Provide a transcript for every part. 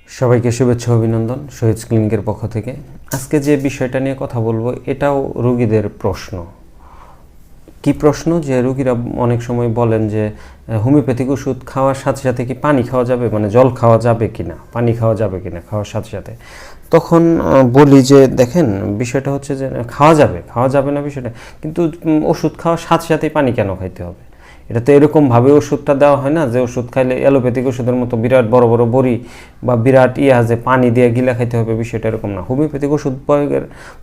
সবাইকে শুভেচ্ছা অভিনন্দন শহীদ ক্লিনিকের পক্ষ থেকে। আজকে যে বিষয়টা নিয়ে কথা বলবো এটাও রোগীদের প্রশ্ন। কি প্রশ্ন? যে রোগীরা অনেক সময় বলেন যে হোমিওপ্যাথিক ওষুধ খাওয়ার সাথে সাথে কি পানি খাওয়া যাবে, মানে জল খাওয়া যাবে কিনা, পানি খাওয়া যাবে কিনা খাওয়ার সাথে সাথে। তখন বলি যে দেখেন, বিষয়টা হচ্ছে যে খাওয়া যাবে না বিষয়টা, কিন্তু ওষুধ খাওয়ার সাথে সাথেই পানি কেন খাইতে হবে? এটা তো এরকমভাবে ওষুধটা দেওয়া হয় না যে ওষুধ খাইলে অ্যালোপ্যাথিক ওষুধের মতো বিরাট বড় বড় বড়ি বা বিরাট যে পানি দিয়ে গিলা খাইতে হবে, বিষয়টা এরকম না। হোমিওপ্যাথিক ওষুধ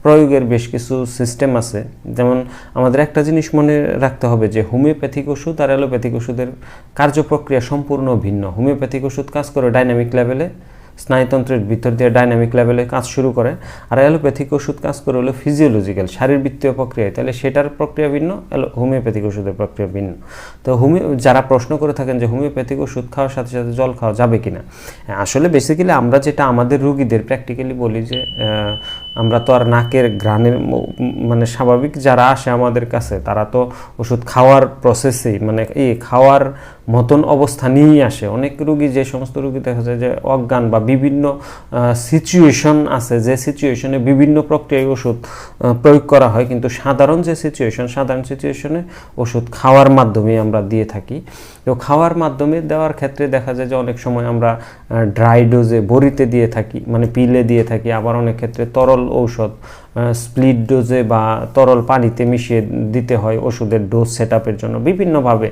প্রয়োগের বেশ কিছু সিস্টেম আছে। যেমন আমাদের একটা জিনিস মনে রাখতে হবে যে হোমিওপ্যাথিক ওষুধ আর অ্যালোপ্যাথিক ওষুধের কার্যপ্রক্রিয়া সম্পূর্ণ ভিন্ন। হোমিওপ্যাথিক ওষুধ কাজ করে ডাইনামিক লেভেলে, স্নায়ুতন্ত্রের ভিতর দিয়ে ডাইনামিক লেভেলে কাজ শুরু করে, আর অ্যালোপ্যাথিক ওষুধ কাজ করে হলো ফিজিওলজিক্যাল, শারীরবৃত্তীয় প্রক্রিয়ায়। তাহলে সেটার প্রক্রিয়া ভিন্ন, হোমিওপ্যাথিক ওষুধের প্রক্রিয়া ভিন্ন। তো যারা প্রশ্ন করে থাকেন যে হোমিওপ্যাথিক ওষুধ খাওয়ার সাথে সাথে জল খাওয়া যাবে কিনা, আসলে বেসিক্যালি আমরা যেটা আমাদের রোগীদের প্র্যাকটিক্যালি বলি যে আমরা তো আর নাকের ঘ্রাণের মানে স্বাভাবিক যারা আসে আমাদের কাছে তারা তো ওষুধ খাওয়ার প্রসেসেই মানে খাওয়ার মতন অবস্থা নিয়েই আসে। অনেক রোগী, যে সমস্ত রোগী দেখা যায় যে অজ্ঞান বা বিভিন্ন সিচুয়েশন আছে, যে সিচুয়েশনে বিভিন্ন প্রক্রিয়ায় ওষুধ প্রয়োগ করা হয়, কিন্তু সাধারণ সিচুয়েশনে ওষুধ খাওয়ার মাধ্যমে আমরা দিয়ে থাকি। তো খাওয়ার মাধ্যমে দেওয়ার ক্ষেত্রে দেখা যায় যে অনেক সময় আমরা ড্রাই ডোজে বড়িতে দিয়ে থাকি, মানে পিলে দিয়ে থাকি। আবার অনেক ক্ষেত্রে তরল ঔষধ স্প্লিট ডোজে বা তরল পানিতে মিশিয়ে দিতে হয় ওষুধের ডোজ সেট আপের জন্য। বিভিন্নভাবে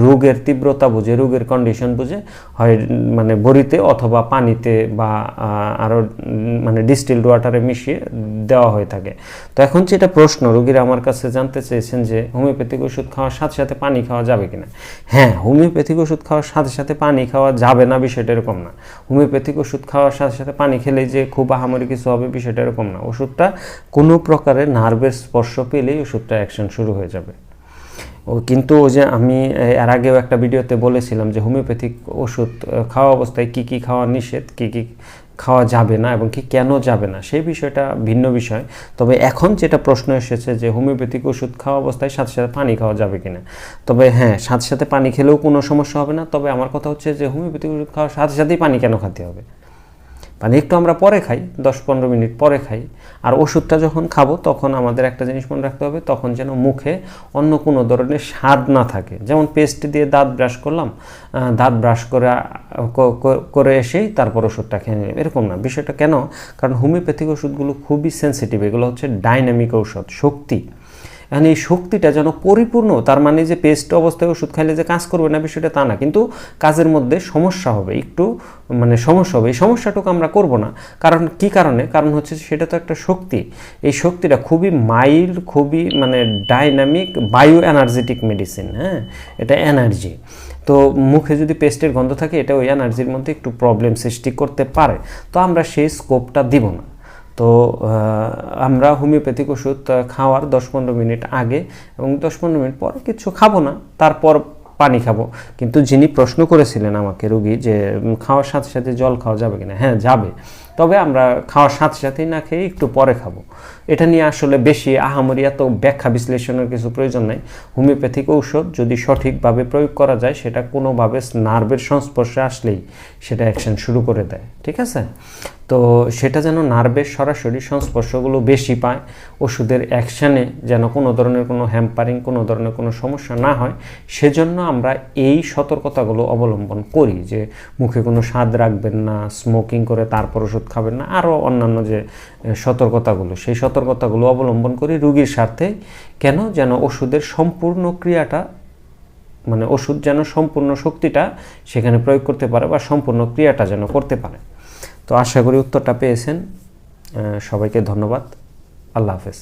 রোগের তীব্রতা বুঝে, রোগের কন্ডিশন বুঝে হয় মানে বড়িতে অথবা পানিতে বা আরও মানে ডিস্টিলড ওয়াটারে মিশিয়ে দেওয়া হয়ে থাকে। তো এখন যেটা প্রশ্ন রোগীরা আমার কাছে জানতে চেয়েছেন যে হোমিওপ্যাথিক ওষুধ খাওয়ার সাথে সাথে পানি খাওয়া যাবে কিনা। হ্যাঁ, হোমিওপ্যাথিক ওষুধ খাওয়ার সাথে সাথে পানি খাওয়া যাবে না, বিষয়টা এরকম না। হোমিওপ্যাথিক ওষুধ খাওয়ার সাথে সাথে পানি খেলেই যে খুব আহামরি কিছু হবে, বিষয়টা এরকম না। ওষুধটা কোনো প্রকারের নার্ভের স্পর্শ পেলেই ওষুধটা অ্যাকশন শুরু হয়ে যাবে। কিন্তু ওই যে আমি এর আগেও একটা ভিডিওতে বলেছিলাম যে হোমিওপ্যাথিক ওষুধ খাওয়া অবস্থায় কি কি খাওয়া নিষেধ, কি কি খাওয়া যাবে না এবং কি কেন যাবে না, সেই বিষয়টা ভিন্ন বিষয়। তবে এখন যেটা প্রশ্ন এসেছে যে হোমিওপ্যাথিক ওষুধ খাওয়া অবস্থায় সাথে সাথে পানি খাওয়া যাবে কিনা, তবে হ্যাঁ, সাথে সাথে পানি খেলেও কোনো সমস্যা হবে না। তবে আমার কথা হচ্ছে যে হোমিওপ্যাথিক ওষুধ খাওয়ার সাথে সাথেই পানি কেন খেতে হবে? পানি একটু আমরা পরে খাই, 10-15 মিনিট পরে খাই। আর ওষুধটা যখন খাবো তখন আমাদের একটা জিনিস মনে রাখতে হবে, তখন যেন মুখে অন্য কোনো ধরনের স্বাদ না থাকে। যেমন পেস্ট দিয়ে দাঁত ব্রাশ করলাম, দাঁত ব্রাশ করে এসেই তারপর ওষুধটা খেয়ে নিলাম, এরকম না। বিষয়টা কেন? কারণ হোমিওপ্যাথিক ওষুধগুলো খুবই সেন্সিটিভ। এগুলো হচ্ছে ডাইনামিক ঔষধ, শক্তি। এখন এই শক্তিটা যেন পরিপূর্ণ, তার মানে যে পেস্ট অবস্থায় ওষুধ খাইলে যে কাজ করবে না বিষয়টা তা না, কিন্তু কাজের মধ্যে সমস্যা হবে, একটু মানে সমস্যা হবে। এই সমস্যাটুকু আমরা করব না। কারণ কি কারণে? কারণ হচ্ছে সেটা তো একটা শক্তি। এই শক্তিটা খুবই মাইল্ড, খুবই মানে ডাইনামিক, বায়ো এনার্জেটিক মেডিসিন। হ্যাঁ, এটা এনার্জি। তো মুখে যদি পেস্টের গন্ধ থাকে, এটা ওই এনার্জির মধ্যে একটু প্রবলেম সৃষ্টি করতে পারে। তো আমরা সেই স্কোপটা দিব না। তো আমরা হোমিওপ্যাথিক ওষুধ খাওয়ার 10-15 মিনিট আগে এবং 10-15 মিনিট পর কিছু খাবো না, তারপর পানি খাবো। কিন্তু যিনি প্রশ্ন করেছিলেন আমাকে রোগী যে খাওয়ার সাথে সাথে জল খাওয়া যাবে কিনা, হ্যাঁ যাবে। তবে আমরা খাওয়ার সাথে সাথেই না খেয়ে একটু পরে খাবো। এটা নিয়ে আসলে বেশি আহামরি এত ব্যাখ্যা বিশ্লেষণের কিছু প্রয়োজন নাই। হোমিওপ্যাথিক ঔষধ যদি সঠিকভাবে প্রয়োগ করা যায়, সেটা কোনোভাবে নার্ভের সংস্পর্শে আসলেই সেটা অ্যাকশন শুরু করে দেয়, ঠিক আছে? তো সেটা যেন নার্ভের সরাসরি সংস্পর্শগুলো বেশি পায়, ওষুধের অ্যাকশানে যেন কোনো ধরনের কোনো হ্যাম্পারিং, কোনো ধরনের কোনো সমস্যা না হয়, সেজন্য আমরা এই সতর্কতাগুলো অবলম্বন করি। যে মুখে কোনো স্বাদ রাখবেন না, স্মোকিং করে তারপর ওষুধ খাবেন না, আরও অন্যান্য যে সতর্কতাগুলো, সেই সতর্কতাগুলো অবলম্বন করি রোগীর স্বার্থে। কেন? যেন ওষুধের সম্পূর্ণ ক্রিয়াটা, মানে ওষুধ যেন সম্পূর্ণ শক্তিটা সেখানে প্রয়োগ করতে পারে বা সম্পূর্ণ ক্রিয়াটা যেন করতে পারে। তো আশা করি উত্তরটা পেয়েছেন। সবাইকে ধন্যবাদ। আল্লাহ হাফেজ।